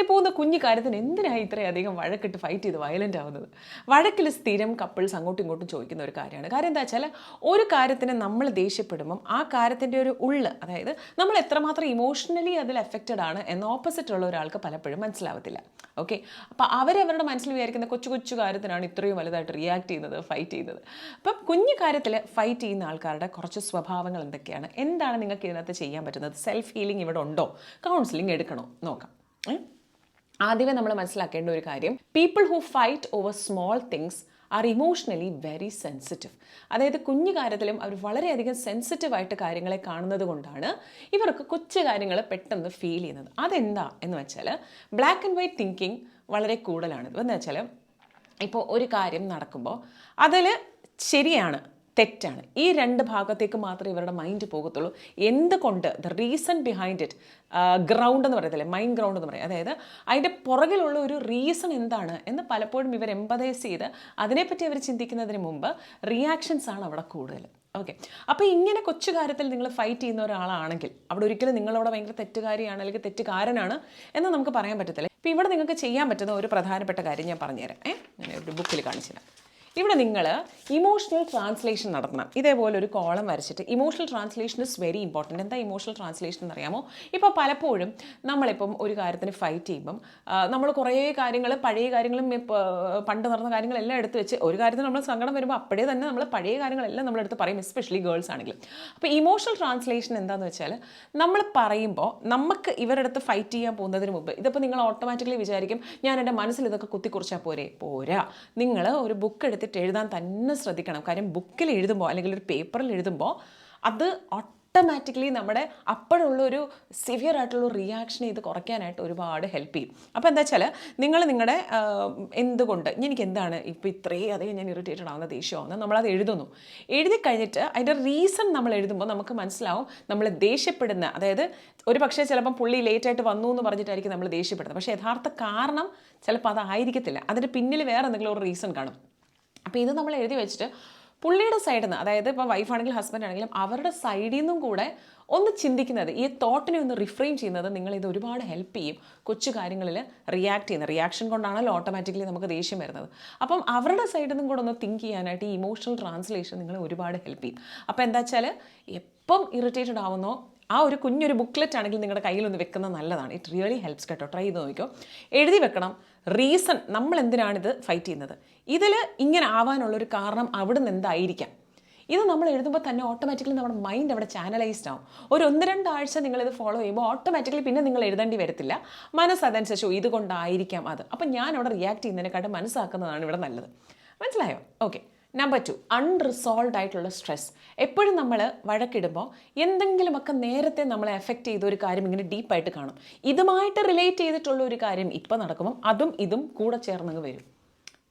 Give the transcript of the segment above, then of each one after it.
പോകുന്ന കുഞ്ഞു കാര്യത്തിന് എന്തിനാണ് ഇത്രയധികം വഴക്കിട്ട് ഫൈറ്റ് ചെയ്ത് വയലൻ്റ് ആവുന്നത്? വഴക്കിൽ സ്ഥിരം കപ്പിൾസ് അങ്ങോട്ടും ഇങ്ങോട്ടും ചോദിക്കുന്ന ഒരു കാര്യമാണ്. കാര്യം എന്താ വെച്ചാൽ, ഒരു കാര്യത്തിന് നമ്മൾ ദേഷ്യപ്പെടുമ്പം ആ കാര്യത്തിൻ്റെ ഒരു അതായത് നമ്മൾ എത്രമാത്രം ഇമോഷണലി അതിൽ എഫക്റ്റഡ് ആണ് എന്ന് ഓപ്പോസിറ്റ് ഉള്ള ഒരാൾക്ക് പലപ്പോഴും മനസ്സിലാവത്തില്ല. ഓക്കെ, അപ്പോൾ അവരവരുടെ മനസ്സിൽ വിചാരിക്കുന്ന കൊച്ചു കൊച്ചു കാര്യത്തിനാണ് ഇത്രയും വലുതായിട്ട് റിയാക്ട് ചെയ്യുന്നത്, ഫൈറ്റ് ചെയ്യുന്നത്. അപ്പം കുഞ്ഞു കാര്യത്തിൽ ഫൈറ്റ് ചെയ്യുന്ന ആൾക്കാരുടെ കുറച്ച് സ്വഭാവങ്ങൾ എന്തൊക്കെയാണ്, എന്താണ് നിങ്ങൾക്ക് ഇതിനകത്ത് ചെയ്യാൻ പറ്റുന്നത്? സെൽഫ് ഹീലിംഗ് ഇവിടെ ഉണ്ടോ? കൗൺസിലിംഗ് എടുക്കണോ? നോക്കാം. ആദ്യമേ നമ്മൾ മനസ്സിലാക്കേണ്ട ഒരു കാര്യം, people who fight over small things are emotionally very sensitive. അതായത് കുഞ്ഞു കാര്യത്തിലും അവർ വളരെയധികം സെൻസിറ്റീവായിട്ട് കാര്യങ്ങളെ കാണുന്നത് കൊണ്ടാണ് ഇവർക്ക് കൊച്ചു കാര്യങ്ങൾ പെട്ടെന്ന് ഫീൽ ചെയ്യുന്നത്. അതെന്താ എന്ന് വെച്ചാൽ, ബ്ലാക്ക് ആൻഡ് വൈറ്റ് തിങ്കിങ് വളരെ കൂടുതലാണ്. എന്ന് വെച്ചാൽ, ഇപ്പോൾ ഒരു കാര്യം നടക്കുമ്പോൾ അതിൽ ശരിയാണ് തെറ്റാണ്, ഈ രണ്ട് ഭാഗത്തേക്ക് മാത്രമേ ഇവരുടെ മൈൻഡ് പോകത്തുള്ളൂ. എന്തുകൊണ്ട്, the reason behind it, ground എന്ന് പറയത്തില്ലേ, മൈൻഡ് ഗ്രൗണ്ട് എന്ന് പറയും. അതായത് അതിൻ്റെ പുറകിലുള്ള ഒരു റീസൺ എന്താണ് എന്ന് പലപ്പോഴും ഇവർ എംപതൈസ് ചെയ്ത് അതിനെപ്പറ്റി അവർ ചിന്തിക്കുന്നതിന് മുമ്പ് റിയാക്ഷൻസ് ആണ് അവിടെ കൂടുതൽ. ഓക്കെ, അപ്പോൾ ഇങ്ങനെ കൊച്ചു കാര്യത്തിൽ നിങ്ങൾ ഫൈറ്റ് ചെയ്യുന്ന ഒരാളാണെങ്കിൽ അവിടെ ഒരിക്കലും നിങ്ങളവിടെ ഭയങ്കര തെറ്റുകാരിയാണ് അല്ലെങ്കിൽ തെറ്റുകാരനാണ് എന്ന് നമുക്ക് പറയാൻ പറ്റത്തില്ല. ഇപ്പോൾ ഇവിടെ നിങ്ങൾക്ക് ചെയ്യാൻ പറ്റുന്ന ഒരു പ്രധാനപ്പെട്ട കാര്യം ഞാൻ പറഞ്ഞുതരാം. ഞാൻ ഒരു ബുക്കിൽ കാണിച്ചുതരാം. ഇവിടെ നിങ്ങൾ ഇമോഷണൽ ട്രാൻസ്ലേഷൻ നടത്തണം. ഇതേപോലെ ഒരു കോളം വരച്ചിട്ട്, emotional translation is very important. എന്താ ഇമോഷണൽ ട്രാൻസ്ലേഷൻ എന്നറിയാമോ? ഇപ്പോൾ പലപ്പോഴും നമ്മളിപ്പം ഒരു കാര്യത്തിന് ഫൈറ്റ് ചെയ്യുമ്പം നമ്മൾ കുറേ കാര്യങ്ങൾ, പഴയ കാര്യങ്ങളും പണ്ട് നടന്ന കാര്യങ്ങളെല്ലാം എടുത്ത് വെച്ച്, ഒരു കാര്യത്തിന് നമ്മൾ സങ്കടം വരുമ്പോൾ അപ്പോഴേ തന്നെ നമ്മൾ പഴയ കാര്യങ്ങളെല്ലാം നമ്മളെടുത്ത് പറയും, എസ്പെഷ്യലി ഗേൾസ് ആണെങ്കിൽ. അപ്പോൾ ഇമോഷണൽ ട്രാൻസ്ലേഷൻ എന്താണെന്ന് വെച്ചാൽ, നമ്മൾ പറയുമ്പോൾ നമുക്ക് ഇവരുടെ അടുത്ത് ഫൈറ്റ് ചെയ്യാൻ പോകുന്നതിന് മുമ്പ്, ഇതിപ്പോൾ നിങ്ങൾ ഓട്ടോമാറ്റിക്കലി വിചാരിക്കും ഞാൻ എൻ്റെ മനസ്സിൽ ഇതൊക്കെ കുത്തിക്കുറിച്ചാൽ പോരാ. നിങ്ങൾ ഒരു ബുക്ക് എടുത്ത് എഴുതാൻ തന്നെ ശ്രദ്ധിക്കണം. കാര്യം ബുക്കിൽ എഴുതുമ്പോൾ അല്ലെങ്കിൽ ഒരു പേപ്പറിൽ എഴുതുമ്പോൾ അത് ഓട്ടോമാറ്റിക്കലി നമ്മുടെ അപ്പോഴുള്ളൊരു സിവിയർ ആയിട്ടുള്ള റിയാക്ഷൻ ഇത് കുറയ്ക്കാനായിട്ട് ഒരുപാട് ഹെൽപ്പ് ചെയ്യും. അപ്പോൾ എന്താ വെച്ചാൽ, നിങ്ങൾ നിങ്ങളുടെ എന്തുകൊണ്ട് എനിക്ക് എന്താണ് ഇപ്പോൾ ഇത്രയും അധികം ഞാൻ ഇറിറ്റേറ്റഡ് ആവുന്ന, ദേഷ്യമാവുന്നത്, നമ്മളത് എഴുതുന്നു. എഴുതി കഴിഞ്ഞിട്ട് അതിൻ്റെ റീസൺ നമ്മൾ എഴുതുമ്പോൾ നമുക്ക് മനസ്സിലാവും നമ്മൾ ദേഷ്യപ്പെടുന്ന, അതായത് ഒരു പക്ഷേ ചിലപ്പം പുള്ളി ലേറ്റായിട്ട് വന്നു എന്ന് പറഞ്ഞിട്ടായിരിക്കും നമ്മൾ ദേഷ്യപ്പെടുന്നത്. പക്ഷേ യഥാർത്ഥ കാരണം ചിലപ്പോൾ അതായിരിക്കത്തില്ല, അതിൻ്റെ പിന്നിൽ വേറെ എന്തെങ്കിലും ഒരു റീസൺ കാണും. അപ്പോൾ ഇത് നമ്മൾ എഴുതി വെച്ചിട്ട് പുള്ളിയുടെ സൈഡിൽ നിന്ന്, അതായത് ഇപ്പോൾ വൈഫാണെങ്കിലും ഹസ്ബൻഡ് ആണെങ്കിലും അവരുടെ സൈഡിൽ നിന്നും കൂടെ ഒന്ന് ചിന്തിക്കുന്നത്, ഈ തോട്ടിനെ ഒന്ന് റിഫ്രെയിം ചെയ്യുന്നത് നിങ്ങളിത് ഒരുപാട് ഹെൽപ്പ് ചെയ്യും. കൊച്ചു കാര്യങ്ങളിൽ റിയാക്ട് ചെയ്യുന്നത്, റിയാക്ഷൻ കൊണ്ടാണല്ലോ ഓട്ടോമാറ്റിക്കലി നമുക്ക് ദേഷ്യം വരുന്നത്. അപ്പം അവരുടെ സൈഡിൽ നിന്നും കൂടെ ഒന്ന് തിങ്ക് ചെയ്യാനായിട്ട് ഈ ഇമോഷണൽ ട്രാൻസ്ലേഷൻ നിങ്ങളെ ഒരുപാട് ഹെൽപ്പ് ചെയ്യും. അപ്പോൾ എന്താ വെച്ചാൽ, എപ്പം ഇറിറ്റേറ്റഡ് ആവുന്നോ ആ ഒരു കുഞ്ഞൊരു ബുക്ക്ലെറ്റ് ആണെങ്കിൽ നിങ്ങളുടെ കയ്യിലൊന്ന് വെക്കുന്നത് നല്ലതാണ്. ഇറ്റ് റിയലി ഹെൽപ്സ് കേട്ടോ. ട്രൈ ചെയ്ത് നോക്കിക്കോ. എഴുതി വെക്കണം റീസൺ, നമ്മൾ എന്തിനാണിത് ഫൈറ്റ് ചെയ്യുന്നത്, ഇതിൽ ഇങ്ങനെ ആവാനുള്ളൊരു കാരണം അവിടെ നിന്ന് എന്തായിരിക്കാം. ഇത് നമ്മൾ എഴുതുമ്പോൾ തന്നെ ഓട്ടോമാറ്റിക്കലി നമ്മുടെ മൈൻഡ് അവിടെ ചാനലൈസ്ഡ് ആവും. ഒരു 1-2 ആഴ്ച നിങ്ങളിത് ഫോളോ ചെയ്യുമ്പോൾ ഓട്ടോമാറ്റിക്കലി പിന്നെ നിങ്ങൾ എഴുതേണ്ടി വരത്തില്ല. മനസ്സ് അതനുസരിച്ച് ഇതുകൊണ്ടായിരിക്കാം അത്. അപ്പം ഞാൻ അവിടെ റിയാക്ട് ചെയ്യുന്നതിനെക്കാട്ടും മനസ്സാക്കുന്നതാണ് ഇവിടെ നല്ലത്. മനസ്സിലായോ? ഓക്കെ. നമ്പർ 2, അൺറിസോൾവ്ഡ് ആയിട്ടുള്ള സ്ട്രെസ്. എപ്പോഴും നമ്മൾ വഴക്കിടുമ്പോൾ എന്തെങ്കിലുമൊക്കെ നേരത്തെ നമ്മളെ എഫക്റ്റ് ചെയ്ത ഒരു കാര്യം ഇങ്ങനെ ഡീപ്പായിട്ട് കാണും. ഇതുമായിട്ട് റിലേറ്റ് ചെയ്തിട്ടുള്ള ഒരു കാര്യം ഇപ്പം നടക്കുമ്പം അതും ഇതും കൂടെ ചേർന്നങ്ങ് വരും.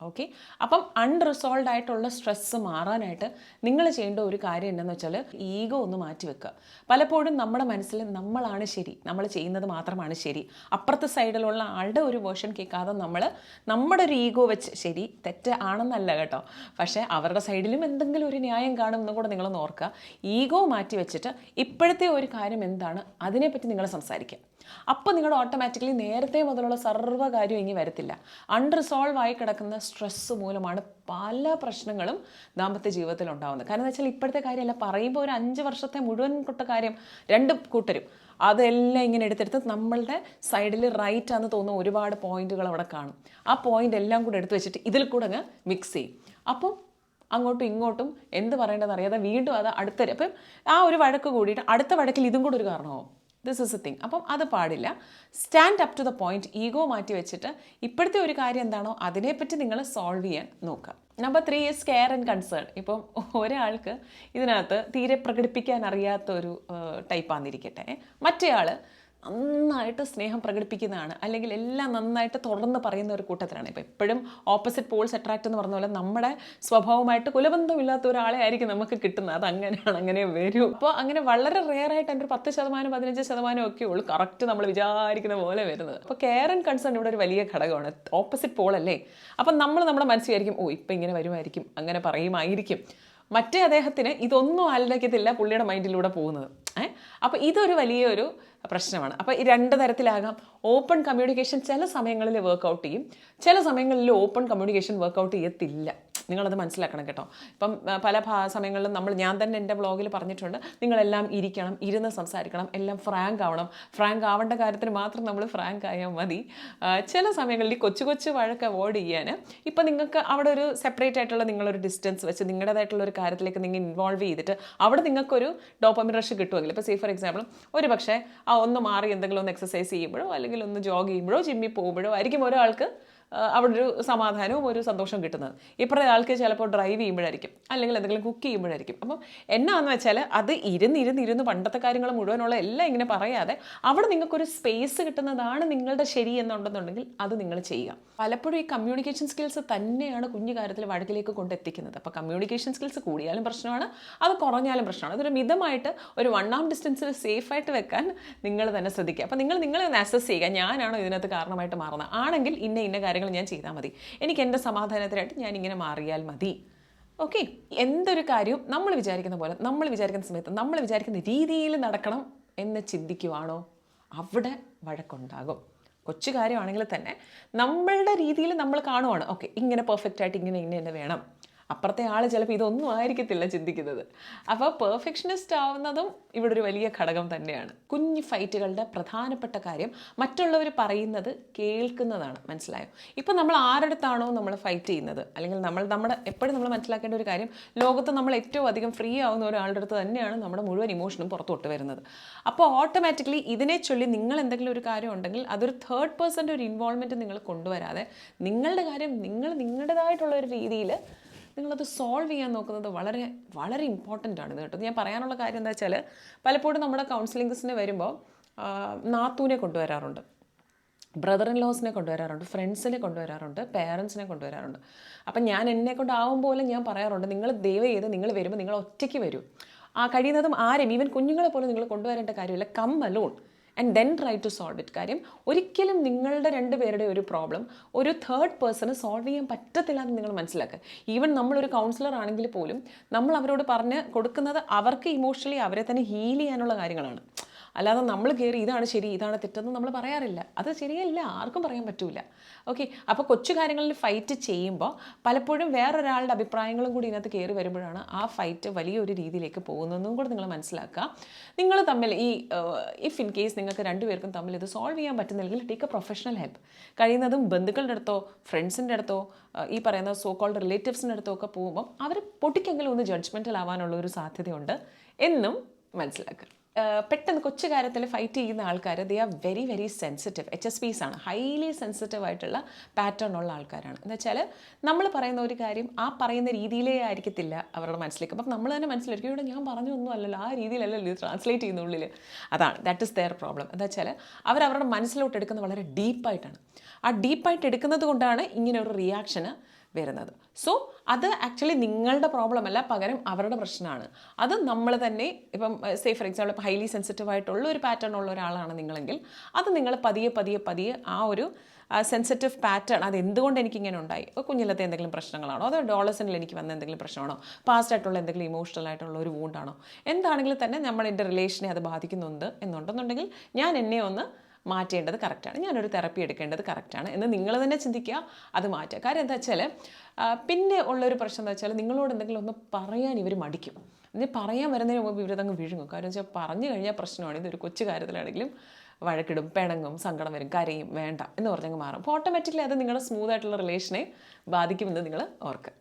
ഓക്കെ, അപ്പം അൺറിസോൾവ്ഡ് ആയിട്ടുള്ള സ്ട്രെസ്സ് മാറാനായിട്ട് നിങ്ങൾ ചെയ്യേണ്ട ഒരു കാര്യം എന്താണെന്ന് വെച്ചാൽ, ഈഗോ ഒന്ന് മാറ്റി വെക്കുക. പലപ്പോഴും നമ്മുടെ മനസ്സിൽ നമ്മളാണ് ശരി, നമ്മൾ ചെയ്യുന്നത് മാത്രമാണ് ശരി, അപ്പുറത്തെ സൈഡിലുള്ള ആളുടെ ഒരു വേർഷൻ കേൾക്കാതെ നമ്മൾ നമ്മുടെ ഒരു ഈഗോ വെച്ച്, ശരി തെറ്റ് ആണെന്നല്ല കേട്ടോ, പക്ഷേ അവരുടെ സൈഡിലും എന്തെങ്കിലും ഒരു ന്യായം കാണും എന്നും കൂടെ നിങ്ങളൊന്ന് ഓർക്കുക. ഈഗോ മാറ്റി വെച്ചിട്ട് ഇപ്പോഴത്തെ ഒരു കാര്യം എന്താണ് അതിനെപ്പറ്റി നിങ്ങൾ സംസാരിക്കുക. അപ്പോൾ നിങ്ങളുടെ ഓട്ടോമാറ്റിക്കലി നേരത്തെ മുതലുള്ള സർവ്വ കാര്യം ഇനി വരത്തില്ല. അൺറിസോൾവ് ആയി കിടക്കുന്ന സ്ട്രെസ്സ് മൂലമാണ് പല പ്രശ്നങ്ങളും ദാമ്പത്യ ജീവിതത്തിൽ ഉണ്ടാകുന്നത്. കാരണം എന്ന് വെച്ചാൽ ഇപ്പോഴത്തെ കാര്യമല്ല, പറയുമ്പോൾ ഒരു 5 വർഷത്തെ മുഴുവൻ കൊട്ട കാര്യം രണ്ട് കൂട്ടരും അതെല്ലാം ഇങ്ങനെ എടുത്തെടുത്ത് നമ്മളുടെ സൈഡിൽ റൈറ്റ് ആണെന്ന് തോന്നുന്ന ഒരുപാട് പോയിന്റുകൾ അവിടെ കാണും. ആ പോയിന്റ് എല്ലാം കൂടെ എടുത്ത് വെച്ചിട്ട് ഇതിൽ കൂടെ അങ്ങ് മിക്സ് ചെയ്യും. അപ്പം അങ്ങോട്ടും ഇങ്ങോട്ടും എന്ത് പറയേണ്ടതെന്ന് അറിയാതെ വീണ്ടും അത് അപ്പം ആ ഒരു വഴക്ക് കൂടിയിട്ട് അടുത്ത വഴക്കിൽ ഇതും കൂടെ ഒരു കാരണമാവും. This is a thing. അപ്പം അത് പാടില്ല. Stand up to the point. Ego മാറ്റി വെച്ചിട്ട് ഇപ്പോഴത്തെ ഒരു കാര്യം എന്താണോ അതിനെപ്പറ്റി നിങ്ങൾ സോൾവ് ചെയ്യാൻ നോക്കുക. Number 3 is care and concern. ഇപ്പം ഒരാൾക്ക് ഇതിനകത്ത് തീരെ പ്രകടിപ്പിക്കാൻ അറിയാത്തൊരു ടൈപ്പാന്നിരിക്കട്ടെ, മറ്റേ ആൾ നന്നായിട്ട് സ്നേഹം പ്രകടിപ്പിക്കുന്നതാണ്, അല്ലെങ്കിൽ എല്ലാം നന്നായിട്ട് തുറന്ന് പറയുന്ന ഒരു കൂട്ടത്തിലാണ്. ഇപ്പോൾ എപ്പോഴും ഓപ്പോസിറ്റ് പോൾസ് അട്രാക്റ്റ് എന്ന് പറഞ്ഞ പോലെ നമ്മുടെ സ്വഭാവമായിട്ട് കുലബന്ധമില്ലാത്ത ഒരാളെ ആയിരിക്കും നമുക്ക് കിട്ടുന്നത്. അത് അങ്ങനെയാണ്, അങ്ങനെ വരും. അപ്പോൾ അങ്ങനെ വളരെ റെയറായിട്ട് എൻ്റെ ഒരു 10%, 15% ഒക്കെ ഉള്ളൂ കറക്റ്റ് നമ്മൾ വിചാരിക്കുന്ന പോലെ വരുന്നത്. അപ്പോൾ കെയർ ആൻഡ് കൺസേൺ ഇവിടെ ഒരു വലിയ ഘടകമാണ്. ഓപ്പോസിറ്റ് പോൾ അല്ലേ, അപ്പം നമ്മൾ നമ്മുടെ മനസ്സിലായിരിക്കും, ഓ ഇപ്പം ഇങ്ങനെ വരുമായിരിക്കും, അങ്ങനെ പറയുമായിരിക്കും. മറ്റേ അദ്ദേഹത്തിന് ഇതൊന്നും ആലോചിക്കത്തില്ല പുള്ളിയുടെ മൈൻഡിലൂടെ പോകുന്നത്. അപ്പോൾ ഇതൊരു വലിയൊരു പ്രശ്നമാണ്. അപ്പോൾ ഈ 2 തരത്തിലാകാം. ഓപ്പൺ കമ്മ്യൂണിക്കേഷൻ ചില സമയങ്ങളിൽ വർക്കൗട്ട് ചെയ്യും, ചില സമയങ്ങളിൽ ഓപ്പൺ കമ്മ്യൂണിക്കേഷൻ വർക്കൗട്ട് ചെയ്യത്തില്ല. നിങ്ങളത് മനസ്സിലാക്കണം കേട്ടോ. ഇപ്പം പല സമയങ്ങളിലും ഞാൻ തന്നെ എൻ്റെ വ്ളോഗിൽ പറഞ്ഞിട്ടുണ്ട്, നിങ്ങളെല്ലാം ഇരിക്കണം, ഇരുന്ന് സംസാരിക്കണം, എല്ലാം ഫ്രാങ്ക് ആവണം. ഫ്രാങ്ക് ആവേണ്ട കാര്യത്തിന് മാത്രം നമ്മൾ ഫ്രാങ്ക് ആയാൽ മതി. ചില സമയങ്ങളിൽ കൊച്ചു കൊച്ചു വഴക്ക് അവോയ്ഡ് ചെയ്യാൻ ഇപ്പം നിങ്ങൾക്ക് അവിടെ ഒരു സെപ്പറേറ്റ് ആയിട്ടുള്ള നിങ്ങളൊരു ഡിസ്റ്റൻസ് വെച്ച് നിങ്ങളുടേതായിട്ടുള്ള ഒരു കാര്യത്തിലേക്ക് നിങ്ങൾ ഇൻവോൾവ് ചെയ്തിട്ട് അവിടെ നിങ്ങൾക്കൊരു ഡോപ്പമിൻ റഷ് കിട്ടുമെങ്കിൽ, ഇപ്പോൾ സേ ഫോർ എക്സാമ്പിൾ ഒരു പക്ഷേ ഒന്ന് മാറി എന്തെങ്കിലും ഒന്ന് എക്സസൈസ് ചെയ്യുമ്പോഴോ അല്ലെങ്കിൽ ഒന്ന് ജോഗ് ചെയ്യുമ്പോഴോ ജിമ്മിൽ പോകുമ്പോഴോ ആയിരിക്കും ഒരാൾക്ക് അവിടെ ഒരു സമാധാനവും ഒരു സന്തോഷവും കിട്ടുന്നത്. ഇപ്പറേ ആൾക്ക് ചിലപ്പോൾ ഡ്രൈവ് ചെയ്യുമ്പോഴായിരിക്കും, അല്ലെങ്കിൽ എന്തെങ്കിലും കുക്ക് ചെയ്യുമ്പോഴായിരിക്കും. അപ്പം എന്നാന്ന് വെച്ചാൽ അത് ഇരുന്ന് പണ്ടത്തെ കാര്യങ്ങൾ മുഴുവനുള്ള എല്ലാം ഇങ്ങനെ പറയാതെ അവിടെ നിങ്ങൾക്കൊരു സ്പേസ് കിട്ടുന്നതാണ് നിങ്ങളുടെ ശരി എന്നുണ്ടെന്നുണ്ടെങ്കിൽ അത് നിങ്ങൾ ചെയ്യുക. പലപ്പോഴും ഈ കമ്മ്യൂണിക്കേഷൻ സ്കിൽസ് തന്നെയാണ് കുഞ്ഞു കാര്യത്തിൽ വഴക്കിലേക്ക് കൊണ്ടെത്തിക്കുന്നത്. അപ്പോൾ കമ്മ്യൂണിക്കേഷൻ സ്കിൽസ് കൂടിയാലും പ്രശ്നമാണ്, അത് കുറഞ്ഞാലും പ്രശ്നമാണ്. അതൊരു മിതമായിട്ട് ഒരു 1 arm ഡിസ്റ്റൻസിൽ സേഫായിട്ട് വെക്കാൻ നിങ്ങൾ തന്നെ ശ്രദ്ധിക്കുക. അപ്പോൾ നിങ്ങളെ ഒന്ന് അസസ് ചെയ്യുക, ഞാനാണോ ഇതിനകത്ത് കാരണമായിട്ട് മാറുന്നത്, ആണെങ്കിൽ ഇന്ന കാര്യങ്ങൾ ഞാൻ ചെയ്താൽ മതി, എനിക്ക് എൻ്റെ സമാധാനത്തിനായിട്ട് ഞാൻ ഇങ്ങനെ മാറിയാൽ മതി. ഓക്കെ, എന്തൊരു കാര്യവും നമ്മൾ വിചാരിക്കുന്ന പോലെ, നമ്മൾ വിചാരിക്കുന്ന സമയത്ത്, നമ്മൾ വിചാരിക്കുന്ന രീതിയിൽ നടക്കണം എന്ന് ചിന്തിക്കുവാണോ അവിടെ വഴക്കുണ്ടാകും. കൊച്ചു കാര്യമാണെങ്കിൽ തന്നെ നമ്മളുടെ രീതിയിൽ നമ്മൾ കാണുവാണ്, ഓക്കെ ഇങ്ങനെ പെർഫെക്റ്റ് ആയിട്ട് ഇങ്ങനെ വേണം. അപ്പുറത്തെ ആൾ ചിലപ്പോൾ ഇതൊന്നും ആയിരിക്കത്തില്ല ചിന്തിക്കുന്നത്. അപ്പോൾ പെർഫെക്ഷനിസ്റ്റ് ആവുന്നതും ഇവിടെ ഒരു വലിയ ഘടകം തന്നെയാണ്. കുഞ്ഞു ഫൈറ്റുകളുടെ പ്രധാനപ്പെട്ട കാര്യം മറ്റുള്ളവർ പറയുന്നത് കേൾക്കുന്നതാണ്. മനസ്സിലായോ? ഇപ്പം നമ്മൾ ആരുടെടുത്താണോ നമ്മൾ ഫൈറ്റ് ചെയ്യുന്നത്, അല്ലെങ്കിൽ എപ്പോഴും നമ്മൾ മനസ്സിലാക്കേണ്ട ഒരു കാര്യം, ലോകത്ത് നമ്മൾ ഏറ്റവും അധികം ഫ്രീ ആവുന്ന ഒരാളുടെ അടുത്ത് തന്നെയാണ് നമ്മുടെ മുഴുവൻ ഇമോഷനും പുറത്തോട്ട് വരുന്നത്. അപ്പോൾ ഓട്ടോമാറ്റിക്കലി ഇതിനെ ചൊല്ലി നിങ്ങൾ എന്തെങ്കിലും ഒരു കാര്യം ഉണ്ടെങ്കിൽ അതൊരു തേർഡ് പേഴ്സൻ്റെ ഒരു ഇൻവോൾവ്മെൻറ്റ് നിങ്ങൾ കൊണ്ടുവരാതെ നിങ്ങളുടെ കാര്യം നിങ്ങളുടേതായിട്ടുള്ള ഒരു രീതിയിൽ നിങ്ങളത് സോൾവ് ചെയ്യാൻ നോക്കുന്നത് വളരെ വളരെ ഇമ്പോർട്ടൻ്റ് ആണ്. ഇത് കേട്ടോ. ഞാൻ പറയാനുള്ള കാര്യം എന്താ വെച്ചാൽ, പലപ്പോഴും നമ്മുടെ കൗൺസിലിങ്സിന് വരുമ്പോൾ നാത്തൂനെ കൊണ്ടുവരാറുണ്ട്, ബ്രദർ ഇൻ ലോസിനെ കൊണ്ടുവരാറുണ്ട്, ഫ്രണ്ട്സിനെ കൊണ്ടുവരാറുണ്ട്, പേരൻസിനെ കൊണ്ടുവരാറുണ്ട്. അപ്പം ഞാൻ എന്നെ കൊണ്ടാവും പോലെ ഞാൻ പറയാറുണ്ട്, നിങ്ങൾ ദയവ് ചെയ്ത് നിങ്ങൾ വരുമ്പോൾ നിങ്ങൾ ഒറ്റയ്ക്ക് വരൂ. കഴിയുന്നതും ആരും, ഈവൻ കുഞ്ഞുങ്ങളെ പോലും നിങ്ങൾ കൊണ്ടുവരേണ്ട കാര്യമില്ല, come alone and then try to solve it. കാര്യം ഒരിക്കലും നിങ്ങളുടെ 2 പേരുടെ ഒരു പ്രോബ്ലം ഒരു തേർഡ് പേഴ്സണ് സോൾവ് ചെയ്യാൻ പറ്റത്തില്ല എന്ന് നിങ്ങൾ മനസ്സിലാക്കുക. ഈവൻ നമ്മളൊരു കൗൺസിലർ ആണെങ്കിൽ പോലും നമ്മൾ അവരോട് പറഞ്ഞ് കൊടുക്കുന്നത് അവർക്ക് ഇമോഷണലി അവരെ തന്നെ ഹീൽ ചെയ്യാനുള്ള കാര്യങ്ങളാണ്. അല്ലാതെ നമ്മൾ കയറി ഇതാണ് ശരി ഇതാണ് തെറ്റെന്ന് നമ്മൾ പറയാറില്ല. അത് ശരിയല്ല, ആർക്കും പറയാൻ പറ്റില്ല. ഓക്കെ, അപ്പോൾ കൊച്ചു കാര്യങ്ങളിൽ ഫൈറ്റ് ചെയ്യുമ്പോൾ പലപ്പോഴും വേറൊരാളുടെ അഭിപ്രായങ്ങളും കൂടി ഇതിനകത്ത് കയറി വരുമ്പോഴാണ് ആ ഫൈറ്റ് വലിയൊരു രീതിയിലേക്ക് പോകുന്നതെന്നും കൂടി നിങ്ങൾ മനസ്സിലാക്കുക. നിങ്ങൾ തമ്മിൽ ഇഫ് ഇൻ കേസ് നിങ്ങൾക്ക് 2 പേർക്കും തമ്മിൽ ഇത് സോൾവ് ചെയ്യാൻ പറ്റുന്നില്ലെങ്കിൽ ടേക്ക് എ പ്രൊഫഷണൽ ഹെൽപ്പ്. കഴിയുന്നതും ബന്ധുക്കളുടെ അടുത്തോ ഫ്രണ്ട്സിൻ്റെ അടുത്തോ ഈ പറയുന്ന സോ കോൾഡ് റിലേറ്റീവ്സിൻ്റെ അടുത്തോ ഒക്കെ പോകുമ്പം അവർ പൊട്ടിക്കെങ്കിലും ഒന്ന് ജഡ്ജ്മെൻറ്റൽ ആവാനുള്ള ഒരു സാധ്യതയുണ്ട് എന്നും മനസ്സിലാക്കുക. പെട്ടെന്ന് കൊച്ചു കാര്യത്തിൽ ഫൈറ്റ് ചെയ്യുന്ന ആൾക്കാർ they are very very sensitive. HSPs ആണ്, ഹൈലി സെൻസിറ്റീവ് ആയിട്ടുള്ള പാറ്റേൺ ഉള്ള ആൾക്കാരാണ്. എന്ന് വെച്ചാൽ നമ്മൾ പറയുന്ന ഒരു കാര്യം ആ പറയുന്ന രീതിയിലേ ആയിരിക്കത്തില്ല അവരുടെ മനസ്സിലേക്ക്. അപ്പം നമ്മൾ തന്നെ മനസ്സിലായിരിക്കും, ഇവിടെ ഞാൻ പറഞ്ഞൊന്നും അല്ലല്ലോ, ആ രീതിയിലല്ലല്ലോ ഇത് ട്രാൻസ്ലേറ്റ് ചെയ്യുന്ന ഉള്ളിൽ. അതാണ്, ദാറ്റ് ഇസ് ദെയർ പ്രോബ്ലം. എന്താ വെച്ചാൽ അവരുടെ മനസ്സിലോട്ട് എടുക്കുന്നത് വളരെ ഡീപ്പായിട്ടാണ്. ആ ഡീപ്പായിട്ട് എടുക്കുന്നത് കൊണ്ടാണ് ഇങ്ങനെ ഒരു റിയാക്ഷന് വരുന്നത്. സോ അത് ആക്ച്വലി നിങ്ങളുടെ പ്രോബ്ലം അല്ല, പകരം അവരുടെ പ്രശ്നമാണ്. അത് നമ്മൾ തന്നെ, ഇപ്പം സേ ഫോർ എക്സാമ്പിൾ ഇപ്പോൾ ഹൈലി സെൻസിറ്റീവ് ആയിട്ടുള്ള ഒരു പാറ്റേൺ ഉള്ള ഒരാളാണ് നിങ്ങളെങ്കിൽ അത് നിങ്ങൾ പതിയെ ആ ഒരു സെൻസിറ്റീവ് പാറ്റേൺ അത് എന്തുകൊണ്ട് എനിക്കിങ്ങനെ ഉണ്ടായി, കുഞ്ഞിലത്തെ എന്തെങ്കിലും പ്രശ്നങ്ങളാണോ, അതോ ഡോളസനിൽ എനിക്ക് വന്ന എന്തെങ്കിലും പ്രശ്നമാണോ, പാസ്റ്റ് ആയിട്ടുള്ള എന്തെങ്കിലും ഇമോഷണൽ ആയിട്ടുള്ള ഒരു വൂണ്ടാണോ, എന്താണെങ്കിലും തന്നെ നമ്മളെൻ്റെ റിലേഷനെ അത് ബാധിക്കുന്നുണ്ട് എന്നുണ്ടെന്നുണ്ടെങ്കിൽ ഞാൻ എന്നെ ഒന്ന് മാറ്റേണ്ടത് കറക്റ്റാണ്, ഞാനൊരു തെറപ്പി എടുക്കേണ്ടത് കറക്റ്റാണ് എന്ന് നിങ്ങൾ തന്നെ ചിന്തിക്കുക, അത് മാറ്റുക. കാര്യം എന്താ വെച്ചാൽ പിന്നെ ഉള്ളൊരു പ്രശ്നം എന്താ വെച്ചാൽ നിങ്ങളോട് എന്തെങ്കിലും ഒന്ന് പറയാൻ ഇവർ മടിക്കും. എന്നിട്ട് പറയാൻ വരുന്നതിന് മുമ്പ് ഇവരതങ്ങ് വിഴുങ്ങും. കാര്യം വെച്ചാൽ പറഞ്ഞു കഴിഞ്ഞാൽ പ്രശ്നമാണ്. ഇതൊരു കൊച്ചു കാര്യത്തിലാണെങ്കിലും വഴക്കിടും, പിണങ്ങും, സങ്കടം വരും, കരയും, വേണ്ട എന്ന് പറഞ്ഞങ്ങ് മാറും. അപ്പോൾ ഓട്ടോമാറ്റിക്കലി അത് നിങ്ങളുടെ സ്മൂത്ത് ആയിട്ടുള്ള റിലേഷനെ ബാധിക്കുമെന്ന് നിങ്ങൾ ഓർക്കുക.